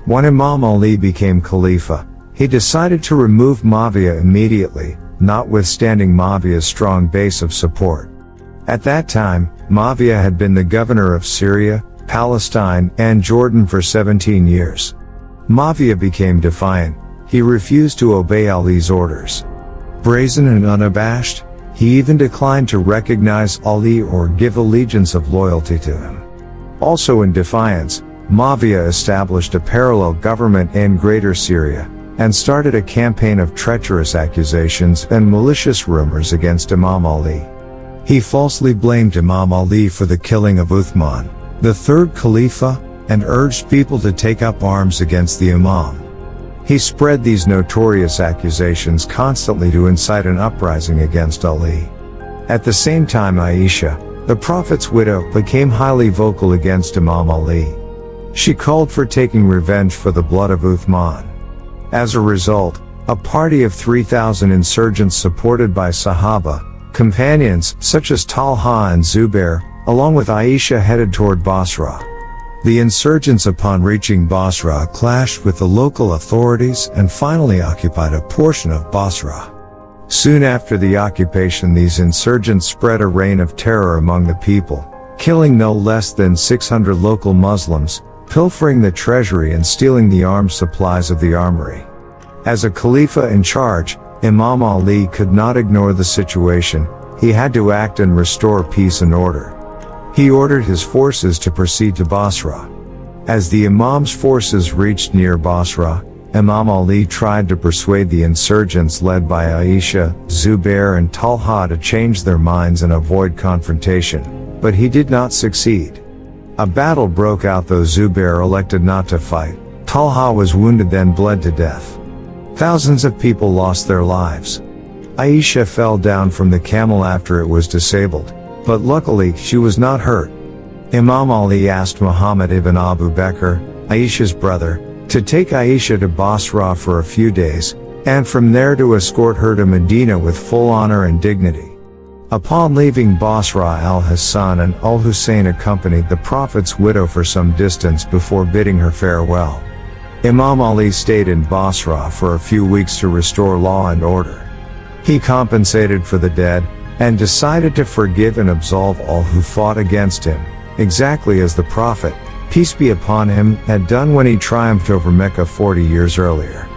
When Imam Ali became Khalifa, he decided to remove Muawiyah immediately, notwithstanding Muawiyah's strong base of support. At that time, Muawiyah had been the governor of Syria, Palestine, and Jordan for 17 years. Muawiyah became defiant. He refused to obey Ali's orders. Brazen and unabashed, he even declined to recognize Ali or give allegiance of loyalty to him. Also in defiance, Muawiyah established a parallel government in Greater Syria, and started a campaign of treacherous accusations and malicious rumors against Imam Ali. He falsely blamed Imam Ali for the killing of Uthman, the third Khalifa, and urged people to take up arms against the Imam. He spread these notorious accusations constantly to incite an uprising against Ali. At the same time, Ayesha, the Prophet's widow, became highly vocal against Imam Ali. She called for taking revenge for the blood of Uthman. As a result, a party of 3,000 insurgents supported by Sahaba, companions such as Talha and Zubair, along with Ayesha, headed toward Basra. The insurgents, upon reaching Basra, clashed with the local authorities and finally occupied a portion of Basra. Soon after the occupation, these insurgents spread a reign of terror among the people, killing no less than 600 local Muslims, pilfering the treasury and stealing the arms supplies of the armory. As a Khalifa in charge, Imam Ali could not ignore the situation. He had to act and restore peace and order. He ordered his forces to proceed to Basra. As the Imam's forces reached near Basra, Imam Ali tried to persuade the insurgents led by Ayesha, Zubair and Talha to change their minds and avoid confrontation, but he did not succeed. A battle broke out, though Zubair elected not to fight. Talha was wounded, then bled to death. Thousands of people lost their lives. Ayesha fell down from the camel after it was disabled, but luckily she was not hurt. Imam Ali asked Muhammad ibn Abu Bakr, Ayesha's brother, to take Ayesha to Basra for a few days, and from there to escort her to Medina with full honor and dignity. Upon leaving Basra, al-Hassan and al-Hussein accompanied the Prophet's widow for some distance before bidding her farewell. Imam Ali stayed in Basra for a few weeks to restore law and order. He compensated for the dead, and decided to forgive and absolve all who fought against him, exactly as the Prophet, peace be upon him, had done when he triumphed over Mecca 40 years earlier.